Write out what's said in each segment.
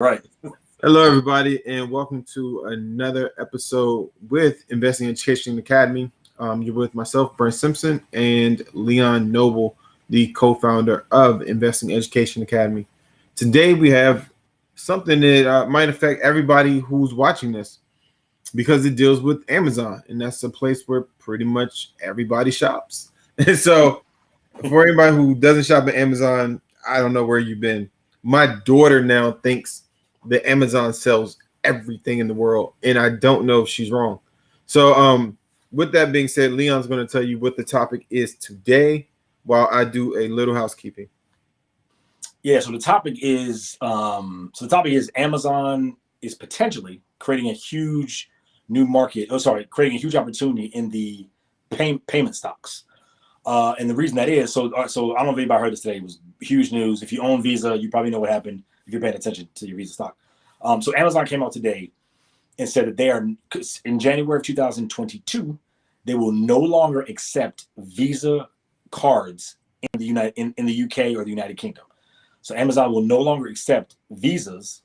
Right. Hello, everybody, and welcome to another episode with Investing Education Academy. You're with myself, Brent Simpson, and Leon Noble, the co-founder of Investing Education Academy. Today, we have something that might affect everybody who's watching this because it deals with Amazon, and that's a place where pretty much everybody shops. And so, for anybody who doesn't shop at Amazon, I don't know where you've been. My daughter now thinks that Amazon sells everything in the world, and I don't know if she's wrong. So, with that being said, Leon's going to tell you what the topic is today, while I do a little housekeeping. Yeah. So the topic is Amazon is potentially creating a huge new market. Creating a huge opportunity in the payment stocks. And the reason that is so I don't know if anybody heard this today. It was huge news. If you own Visa, you probably know what happened if you're paying attention to your Visa stock. So Amazon came out today and said that they are in January of 2022, they will no longer accept Visa cards in the UK or the United Kingdom. So Amazon will no longer accept Visas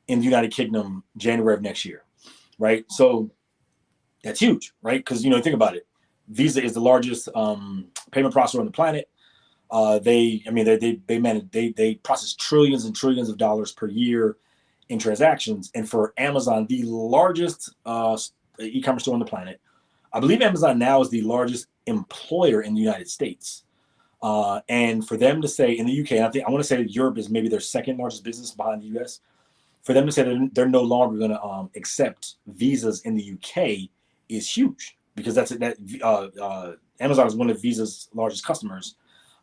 in the United Kingdom January of next year, right? So that's huge, right? Because think about it. Visa is the largest payment processor on the planet. They process trillions and trillions of dollars per year in transactions. And for Amazon, the largest e-commerce store on the planet, I believe Amazon now is the largest employer in the United States. And for them to say in the UK, and I want to say that Europe is maybe their second largest business behind the US. For them to say that they're no longer going to accept visas in the UK is huge, because Amazon is one of Visa's largest customers.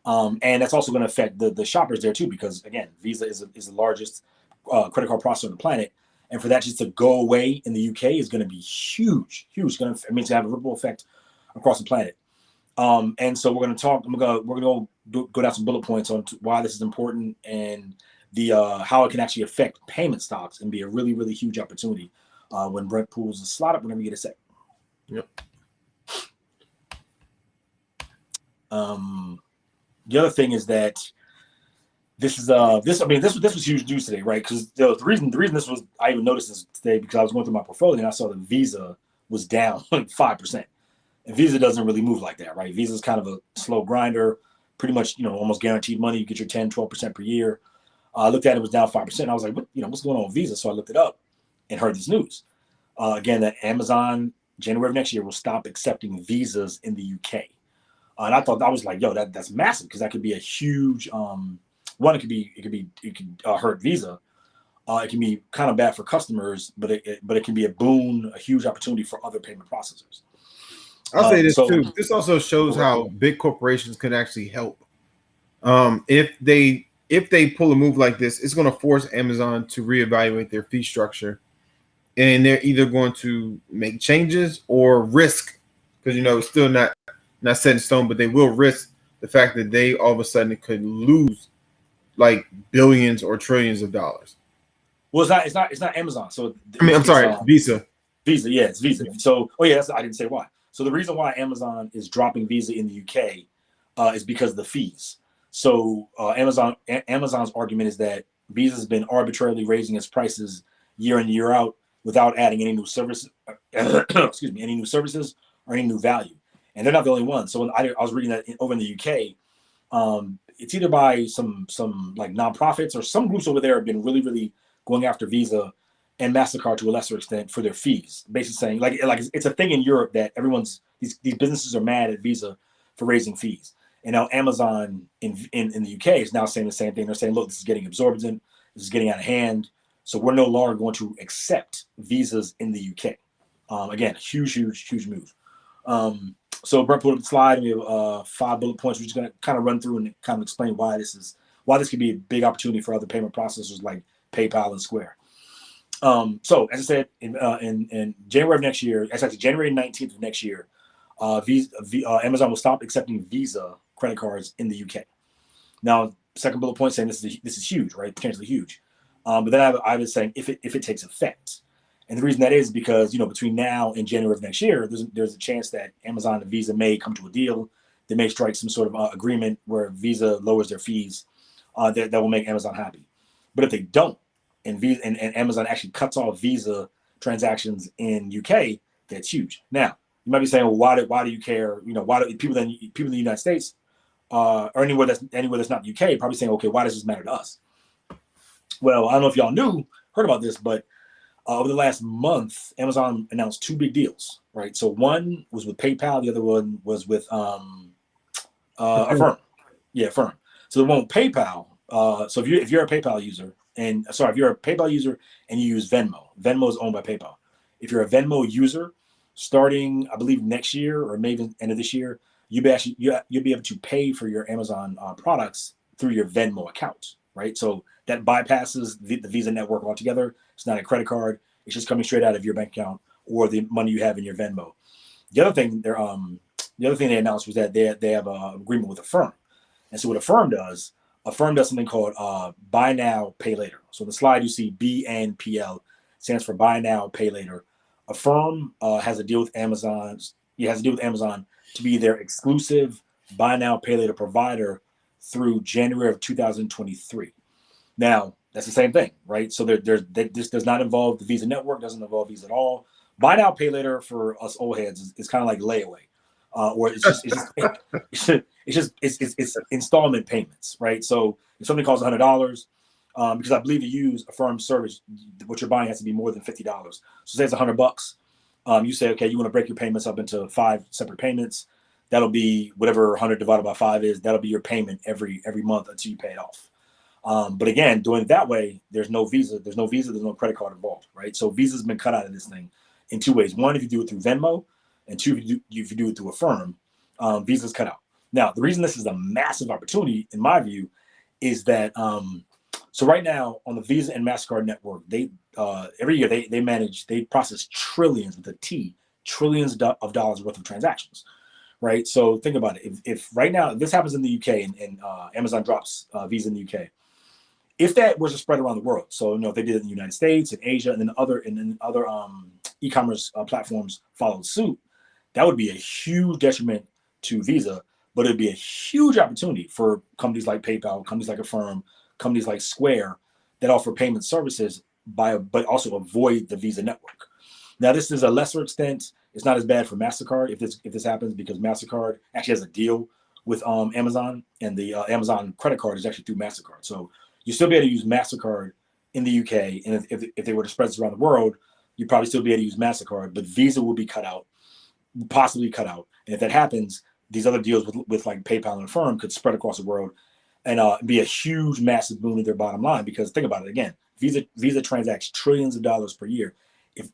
And that's also going to affect the shoppers there too, because again, Visa is the largest credit card processor on the planet. And for that just to go away in the UK is going to be huge. It's going to have a ripple effect across the planet. And so we're going to talk. We're going to go down some bullet points on why this is important and the how it can actually affect payment stocks and be a really, really huge opportunity when Brent pulls the slot up whenever you get a sec. Yep. The other thing is that this was huge news today, right? Because the reason this was, I even noticed this today because I was going through my portfolio and I saw that Visa was down 5%. And Visa doesn't really move like that, right? Visa is kind of a slow grinder, pretty much, almost guaranteed money. You get your 10, 12% per year. I looked at it, was down 5%. I was like, what's going on with Visa? So I looked it up and heard this news. Again, that Amazon, January of next year, will stop accepting visas in the UK. And I was like, that's massive, because that could be a huge, it could hurt Visa. It can be kind of bad for customers, but it can be a boon, a huge opportunity for other payment processors. I'll say this too. This also shows how big corporations can actually help. If they pull a move like this, it's going to force Amazon to reevaluate their fee structure, and they're either going to make changes or risk, because it's still not set in stone, but they will risk the fact that they all of a sudden could lose like billions or trillions of dollars. Well, it's not Amazon. So I'm sorry, Visa. Visa, yeah, it's Visa. So, I didn't say why. So the reason why Amazon is dropping Visa in the UK is because of the fees. So Amazon's argument is that Visa has been arbitrarily raising its prices year in, year out without adding any new services. Any new services or any new value. And they're not the only ones. So when I was reading that over in the UK, it's either by some like nonprofits or some groups over there have been really, really going after Visa and MasterCard to a lesser extent for their fees. Basically saying like it's a thing in Europe that these businesses are mad at Visa for raising fees. And now Amazon in the UK is now saying the same thing. They're saying, look, this is getting exorbitant. This is getting out of hand. So we're no longer going to accept visas in the UK. Again, huge move. So Brent put up the slide, and we have 5 bullet points. We're just going to kind of run through and kind of explain why this could be a big opportunity for other payment processors like PayPal and Square. So as I said, in January of next year, actually January 19th of next year, Amazon will stop accepting Visa credit cards in the UK. Now, second bullet point saying this is huge, right? Potentially huge. But then I was saying if it takes effect. And the reason that is because, between now and January of next year, there's a chance that Amazon and Visa may come to a deal. They may strike some sort of agreement where Visa lowers their fees that will make Amazon happy. But if they don't, and Visa and Amazon actually cuts off Visa transactions in UK, that's huge. Now you might be saying, well, why do you care? Why do people in the United States or anywhere that's not the UK probably saying, okay, why does this matter to us? Well, I don't know if y'all heard about this, but over the last month, Amazon announced two big deals, right? So one was with PayPal, the other one was with Affirm. Yeah, Affirm. So the one with PayPal. So if you're a PayPal user, if you're a PayPal user and you use Venmo is owned by PayPal. If you're a Venmo user, starting I believe next year or maybe end of this year, you'll be able to pay for your Amazon products through your Venmo account, right? So that bypasses the Visa network altogether. It's not a credit card. It's just coming straight out of your bank account or the money you have in your Venmo. The other thing they announced was that they have an agreement with Affirm. And so what Affirm does something called Buy Now, Pay Later. So the slide you see BNPL stands for Buy Now, Pay Later. Affirm has a deal with Amazon. It has a deal with Amazon to be their exclusive Buy Now, Pay Later provider through January of 2023. Now, that's the same thing, right? So this does not involve the Visa network, doesn't involve Visa at all. Buy Now, Pay Later for us old heads is kind of like layaway, or it's installment payments, right? So if something costs $100, because I believe to use a firm service, what you're buying has to be more than $50. So say it's $100. You say, okay, you want to break your payments up into 5 separate payments. That'll be whatever 100 divided by 5 is. That'll be your payment every month until you pay it off. But again, doing it that way, there's no Visa, there's no credit card involved, right? So Visa's been cut out of this thing in two ways. One, if you do it through Venmo, and two, if you do it through Affirm, Visa's cut out. Now, the reason this is a massive opportunity, in my view, is that so right now on the Visa and MasterCard network, they every year they process trillions with a T, trillions of dollars worth of transactions, right? So think about it. If right now this happens in the UK and Amazon drops Visa in the UK, if that was to spread around the world, so if they did it in the United States and Asia, and then other e-commerce platforms followed suit, that would be a huge detriment to Visa, but it'd be a huge opportunity for companies like PayPal, companies like Affirm, companies like Square that offer payment services but also avoid the Visa network. Now, this is a lesser extent. It's not as bad for MasterCard if this happens, because MasterCard actually has a deal with Amazon, and the Amazon credit card is actually through MasterCard. So you still be able to use MasterCard in the UK, and if they were to spread this around the world, you'd probably still be able to use MasterCard, but Visa will be cut out, possibly cut out. And if that happens, these other deals with like PayPal and Affirm could spread across the world and be a huge, massive boon to their bottom line. Because think about it again, Visa transacts trillions of dollars per year. If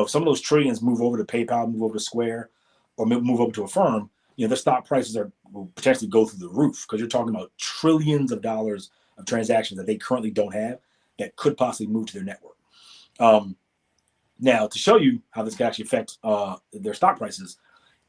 some of those trillions move over to PayPal, move over to Square, or move over to Affirm, their stock prices will potentially go through the roof, because you're talking about trillions of dollars of transactions that they currently don't have that could possibly move to their network. Now, to show you how this can actually affect their stock prices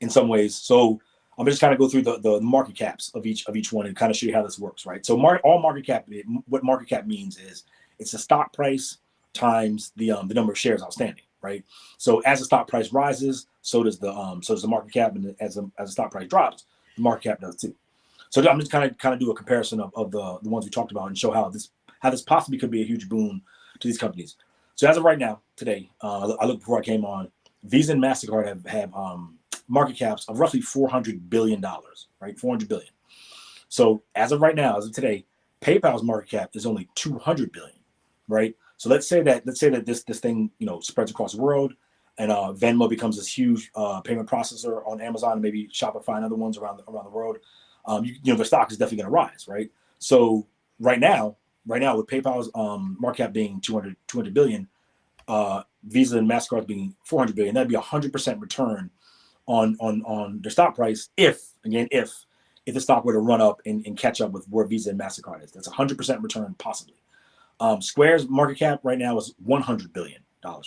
in some ways, so I'm just kind of go through the market caps of each one and kind of show you how this works, right? So all market cap, what market cap means is it's the stock price times the number of shares outstanding, right? So as the stock price rises, so does the market cap, and as the stock price drops, the market cap does too. So I'm just kind of do a comparison of the ones we talked about and show how this possibly could be a huge boon to these companies. So as of right now, today, I looked before I came on, Visa and MasterCard have market caps of roughly $400 billion, right? $400 billion. So as of right now, as of today, PayPal's market cap is only $200 billion, right? So let's say that this thing spreads across the world, and Venmo becomes this huge payment processor on Amazon, and maybe Shopify and other ones around the world. Their stock is definitely going to rise, right? So right now with PayPal's market cap being 200 billion, Visa and MasterCard being 400 billion, that'd be 100% return on their stock price if the stock were to run up and catch up with where Visa and MasterCard is. That's 100% return possibly. Square's market cap right now is $100 billion,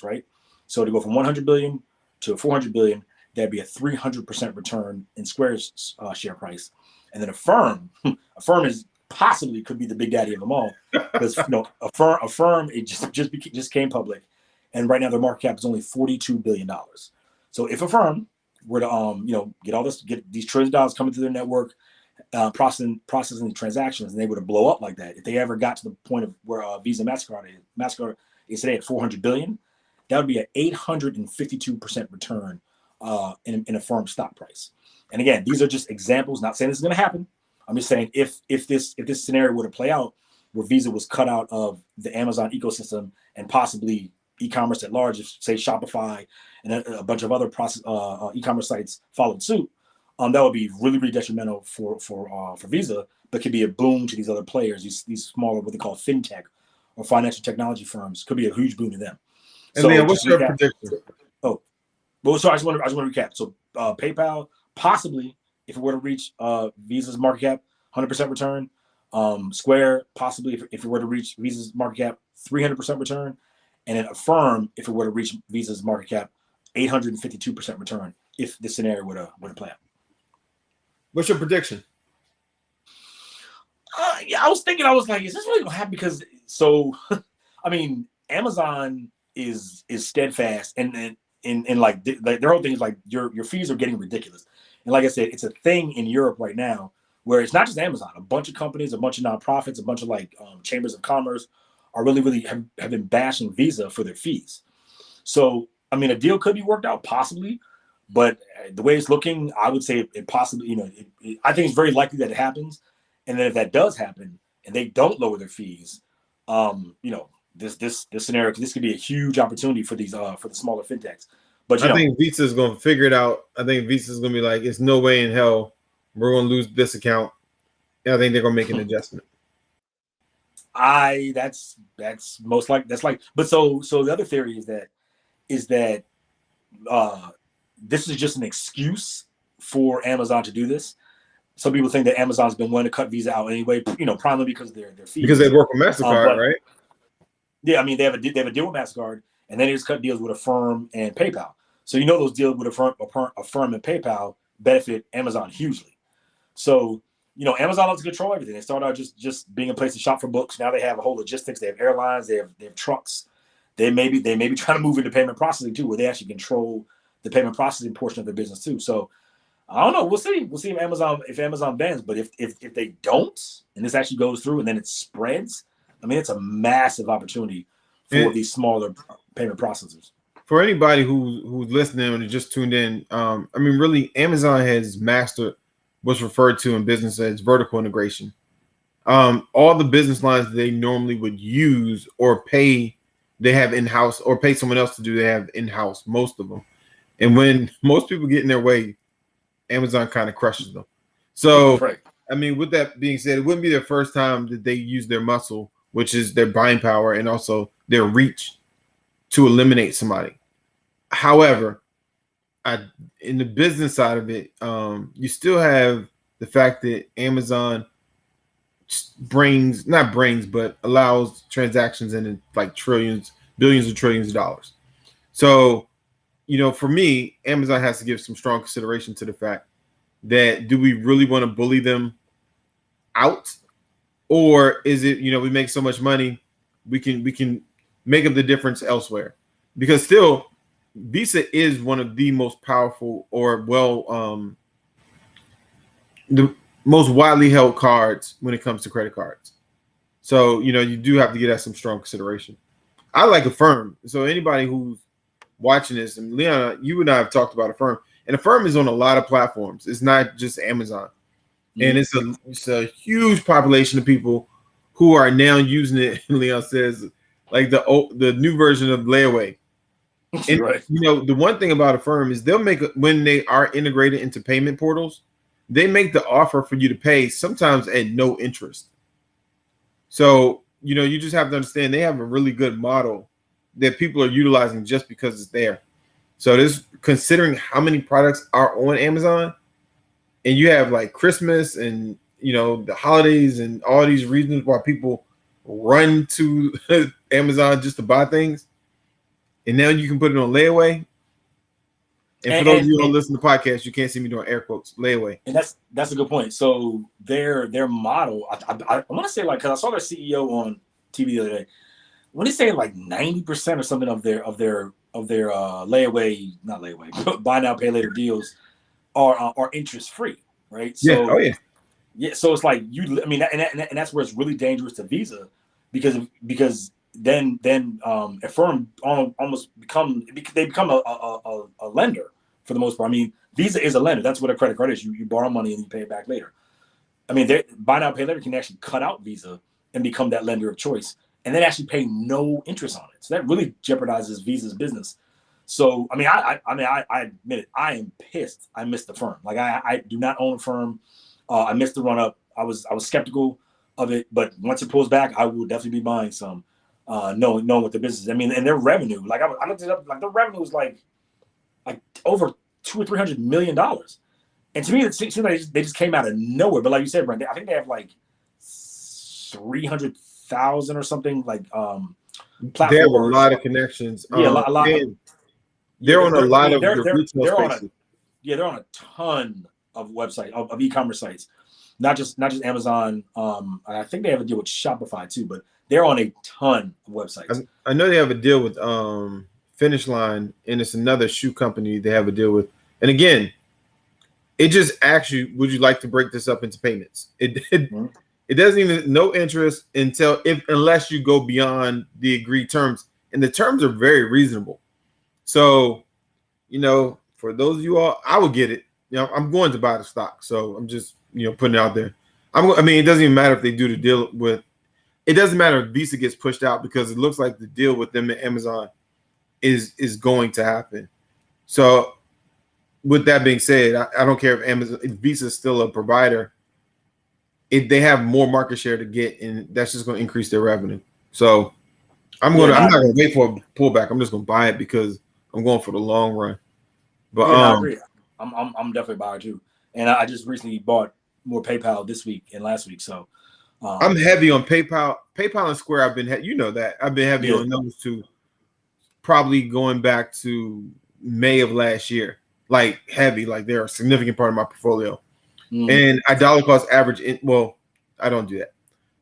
right? So to go from 100 billion to 400 billion, that'd be a 300% return in Square's share price. And then Affirm is possibly could be the big daddy of them all, because Affirm it just came public, and right now their market cap is only $42 billion. So if Affirm were to get these trillions of dollars coming through their network, processing the transactions, and they were to blow up like that, if they ever got to the point of where Visa Mastercard is today at 400 billion, that would be an 852% return in a firm stock price. And again, these are just examples. Not saying this is going to happen. I'm just saying if this scenario were to play out, where Visa was cut out of the Amazon ecosystem and possibly e-commerce at large, if say Shopify and a bunch of other e-commerce sites followed suit, that would be really, really detrimental for Visa, but could be a boon to these other players, these smaller, what they call fintech or financial technology firms. Could be a huge boon to them. And Leon, what's your prediction? Oh, well, so I just want to recap. So PayPal, possibly, if it were to reach Visa's market cap, 100% return. Square, possibly, if it were to reach Visa's market cap, 300% return. And then Affirm, if it were to reach Visa's market cap, 852% return if this scenario were to play out. What's your prediction? Yeah, I was like, is this really gonna happen? Because I mean, Amazon is steadfast, and like their whole thing is like your fees are getting ridiculous. And like I said, it's a thing in Europe right now where it's not just Amazon. A bunch of companies, a bunch of nonprofits, a bunch of like chambers of commerce are really have been bashing Visa for their fees. So I mean, a deal could be worked out possibly, but the way it's looking, I would say it possibly, I think it's very likely that it happens. And then if that does happen and they don't lower their fees, this scenario, this could be a huge opportunity for these for the smaller fintechs. But I think Visa's going to figure it out. I think Visa's going to be like, it's no way in hell we're going to lose this account. And I think they're going to make an adjustment. That's most likely. That's like, but so the other theory is that this is just an excuse for Amazon to do this. Some people think that Amazon's been wanting to cut Visa out anyway, primarily because of their fees. Because they work with MasterCard, right? Yeah, I mean they have a deal with MasterCard, and then they just cut deals with Affirm and PayPal. So those deals with Affirm and PayPal benefit Amazon hugely. So Amazon loves to control everything. They started out just being a place to shop for books. Now they have a whole logistics. They have airlines. They have trucks. They may be trying to move into payment processing too, where they actually control the payment processing portion of their business too. So I don't know. We'll see. We'll see if Amazon bans. But if they don't, and this actually goes through and then it spreads, I mean, it's a massive opportunity for these smaller payment processors. For anybody who's listening and just tuned in, I mean, really, Amazon has mastered what's referred to in business as vertical integration. All the business lines that they normally would use or pay, they have in-house, or pay someone else to do, they have in-house, most of them. And when most people get in their way, Amazon kind of crushes them. So, right. I mean, with that being said, it wouldn't be their first time that they use their muscle, which is their buying power and also their reach, to eliminate somebody. However, in the business side of it, you still have the fact that Amazon allows transactions in like billions of trillions of dollars. So, for me, Amazon has to give some strong consideration to the fact that, do we really want to bully them out? Or is it, we make so much money, we can make up the difference elsewhere? Because still, Visa is one of the most powerful or the most widely held cards when it comes to credit cards. So, you do have to give that some strong consideration. I like Affirm. So anybody who's watching this, and Leon, you and I have talked about Affirm, and Affirm is on a lot of platforms. It's not just Amazon. And it's a huge population of people who are now using it. Leon says, like the new version of layaway. And right. The one thing about Affirm is they'll make, when they are integrated into payment portals, they make the offer for you to pay sometimes at no interest. So you just have to understand they have a really good model that people are utilizing just because it's there. So this, considering how many products are on Amazon, and you have like Christmas and the holidays and all these reasons why people run to Amazon just to buy things, and now you can put it on layaway. And for those of you who don't listen to podcasts, you can't see me doing air quotes, layaway. And that's a good point. So their model, I want to say, like, because I saw their CEO on TV the other day, when they say like 90% or something of their layaway, not layaway, but buy now pay later deals are interest free, right? So, yeah. Yeah, so it's like you. I mean, and that's where it's really dangerous to Visa, because then a firm almost they become a lender for the most part. I mean, Visa is a lender. That's what a credit card is. You borrow money and you pay it back later. I mean, buy now pay later can actually cut out Visa and become that lender of choice, and then actually pay no interest on it. So that really jeopardizes Visa's business. So I mean, I admit it. I am pissed. I missed the firm. Like I do not own a firm. I missed the run up. I was skeptical of it, but once it pulls back, I will definitely be buying some. Knowing what the business is. I mean, and their revenue. Like I looked it up. Like their revenue was like over $200-300 million. And to me, it seems like they just came out of nowhere. But like you said, Brent, I think they have like 300,000 or something like platforms. They have a lot of connections. Yeah, a lot. They're on a lot of the retail spaces. They're on a ton of website of e-commerce sites, not just Amazon. I think they have a deal with Shopify too, but they're on a ton of websites. I know they have a deal with Finish Line, and it's another shoe company they have a deal with. And again, it just asks you, would you like to break this up into payments? It doesn't even no interest unless you go beyond the agreed terms, and the terms are very reasonable. So, for those of you all, I would get it. I'm going to buy the stock, so I'm just putting it out there. It doesn't even matter if they do the deal with. It doesn't matter if Visa gets pushed out because it looks like the deal with them and Amazon is going to happen. So, with that being said, I don't care if Visa is still a provider. If they have more market share to get, and that's just going to increase their revenue. So, I'm not going to wait for a pullback. I'm just going to buy it because I'm going for the long run. But I agree. I'm definitely a buyer too, and I just recently bought more PayPal this week and last week. So I'm heavy on PayPal and Square. I've been heavy on those two, probably going back to May of last year. Like heavy, like they're a significant part of my portfolio. And I dollar cost average. I don't do that.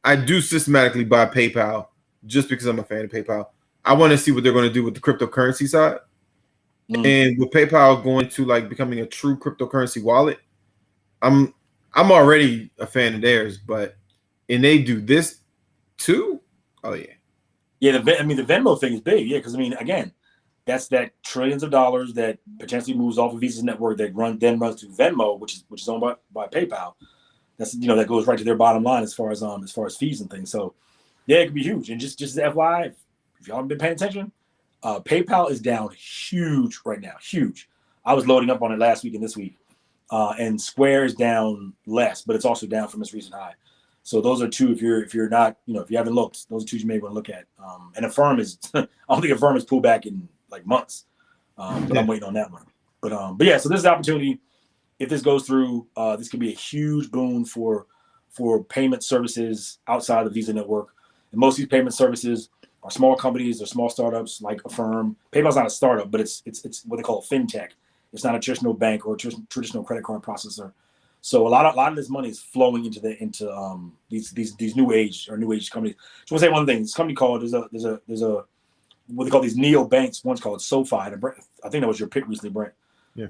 I do systematically buy PayPal just because I'm a fan of PayPal. I want to see what they're going to do with the cryptocurrency side. And with PayPal going to like becoming a true cryptocurrency wallet, I'm already a fan of theirs, and they do this too. Oh yeah. Yeah, the Venmo thing is big. Yeah, because again, that's that trillions of dollars that potentially moves off of Visa's network that runs to Venmo, which is owned by PayPal. That's that goes right to their bottom line as far as fees and things. So yeah, it could be huge. And just as FYI, if y'all haven't been paying attention, PayPal is down huge right now. Huge. I was loading up on it last week and this week. And Square is down less, but it's also down from its recent high. So those are two. If you're not, if you haven't looked, those are two you may want to look at. And Affirm is, I don't think Affirm has pulled back in like months, but I'm waiting on that one. But yeah, so this is the opportunity. If this goes through, this could be a huge boon for payment services outside of Visa network. And most of these payment services are small companies or small startups like Affirm. PayPal's not a startup, but it's what they call a fintech. It's not a traditional bank or a traditional credit card processor. So a lot of this money is flowing into these new age companies. So I'll say one thing. This company called there's a what they call these neo banks. One's called SoFi, and I think that was your pick recently, Brent. Yeah.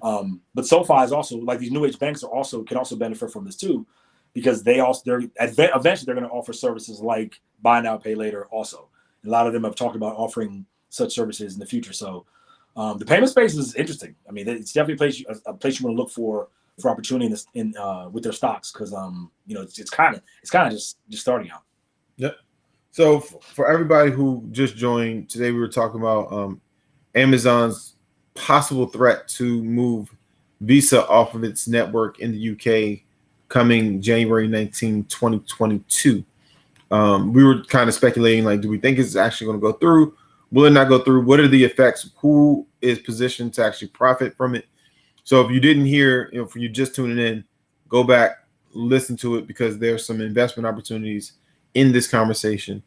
But SoFi is also like these new age banks can also benefit from this too, because eventually they're going to offer services like buy now pay later. Also, a lot of them have talked about offering such services in the future. So the payment space is interesting. It's definitely a place you want to look for opportunity with their stocks because it's kind of just starting out. Yep. So for everybody who just joined today, we were talking about Amazon's possible threat to move Visa off of its network in the UK coming January 19, 2022. We were kind of speculating, like, do we think it's actually going to go through? Will it not go through? What are the effects? Who is positioned to actually profit from it? So if you didn't hear, if you're just tuning in, go back, listen to it, because there's some investment opportunities in this conversation.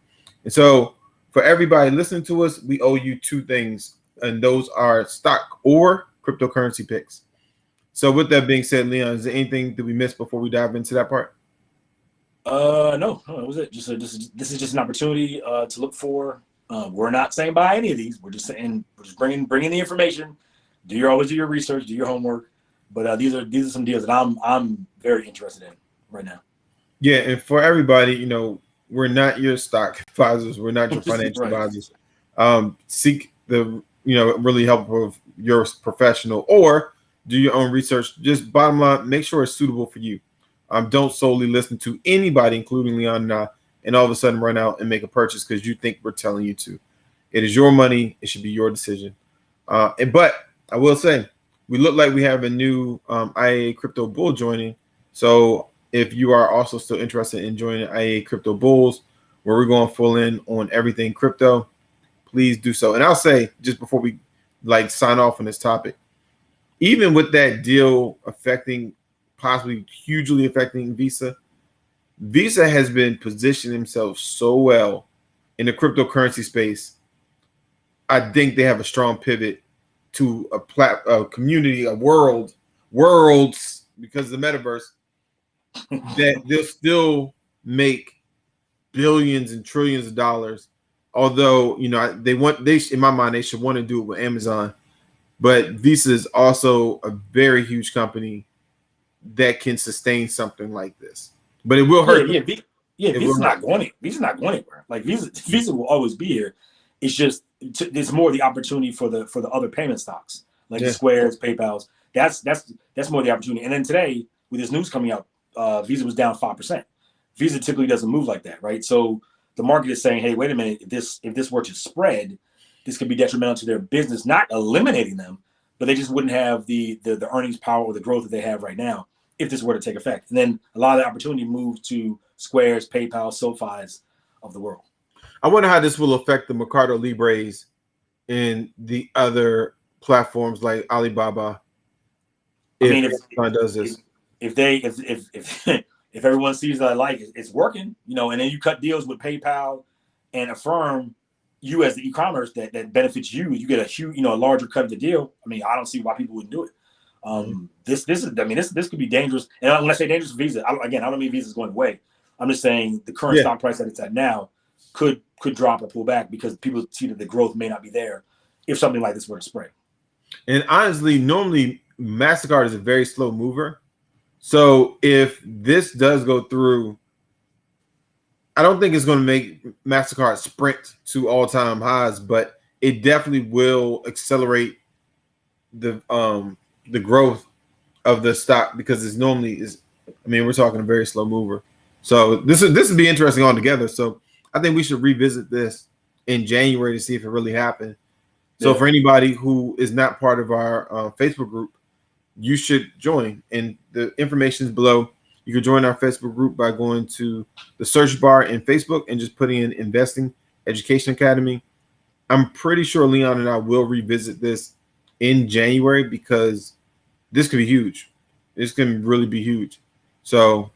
And so for everybody listening to us, we owe you two things, and those are stock or cryptocurrency picks. So with that being said, Leon, is there anything that we missed before we dive into that part? No, that was it. This is just an opportunity to look for. We're not saying buy any of these. We're just bringing the information. Always do your research, do your homework. But these are some deals that I'm very interested in right now. Yeah, and for everybody, we're not your stock advisors. We're not your financial Right. advisors. Seek the really help of your professional, or do your own research. Just bottom line, make sure it's suitable for you. Don't solely listen to anybody, including Leon and I, and all of a sudden run out and make a purchase because you think we're telling you to. It is your money. It should be your decision. But I will say, we look like we have a new IA crypto bull joining. So if you are also still interested in joining IA Crypto Bulls, where we're going full in on everything crypto, please do so. And I'll say, just before we sign off on this topic, even with that deal possibly hugely affecting Visa, Visa has been positioning themselves so well in the cryptocurrency space. I think they have a strong pivot to a community, worlds, because of the metaverse, that they'll still make billions and trillions of dollars. Although, in my mind, they should want to do it with Amazon. But Visa is also a very huge company that can sustain something like this. But it will hurt. Visa's not going anywhere. Like Visa will always be here. It's just there's more the opportunity for the other payment stocks like the Squares, PayPal's. That's more the opportunity. And then today, with this news coming out, Visa was down 5%. Visa typically doesn't move like that, right? So the market is saying, hey, wait a minute, if this were to spread, this could be detrimental to their business, not eliminating them, but they just wouldn't have the earnings power or the growth that they have right now if this were to take effect. And then a lot of the opportunity moves to Squares, PayPal, SoFi's of the world. I wonder how this will affect the Mercado Libres and the other platforms like Alibaba. If does this, if everyone sees that it's working, and then you cut deals with PayPal and Affirm, you as the e-commerce that benefits you, you get a huge, a larger cut of the deal. I don't see why people wouldn't do it. This could be dangerous. And when I say dangerous for Visa, I don't mean Visa's going away. I'm just saying the current stock price that it's at now could drop or pull back because people see that the growth may not be there if something like this were to spread. And honestly, normally MasterCard is a very slow mover. So if this does go through, I don't think it's going to make MasterCard sprint to all-time highs, but it definitely will accelerate the growth of the stock because we're talking a very slow mover. So this would be interesting altogether. So I think we should revisit this in January to see if it really happened. So for anybody who is not part of our Facebook group, you should join. And the information is below. You can join our Facebook group by going to the search bar in Facebook and just putting in Investing Education Academy. I'm pretty sure Leon and I will revisit this in January because this could be huge. This can really be huge. So,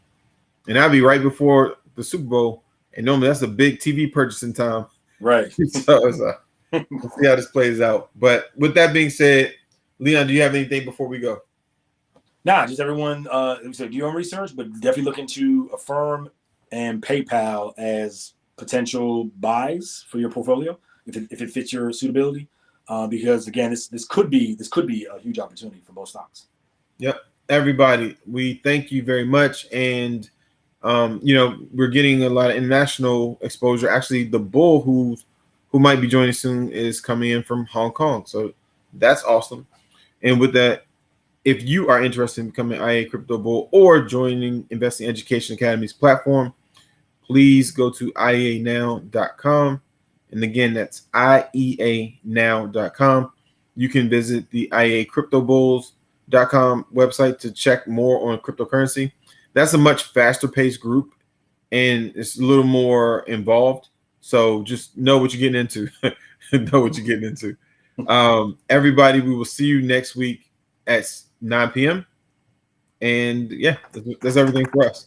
and that'll be right before the Super Bowl. And normally that's a big TV purchasing time. Right. So let's see how this plays out. But with that being said, Leon, do you have anything before we go? Nah, just everyone, do your own research, but definitely look into Affirm and PayPal as potential buys for your portfolio if it fits your suitability. Because again, this could be a huge opportunity for both stocks. Yep, everybody, we thank you very much, and we're getting a lot of international exposure. Actually, the bull who might be joining soon is coming in from Hong Kong, so that's awesome. And with that, if you are interested in becoming IA Crypto Bull or joining Investing Education Academy's platform, please go to IEAnow.com. And again, that's IEAnow.com. You can visit the IACryptoBulls.com website to check more on cryptocurrency. That's a much faster paced group and it's a little more involved. So just know what you're getting into. Everybody, we will see you next week at 9 p.m. And yeah, that's everything for us.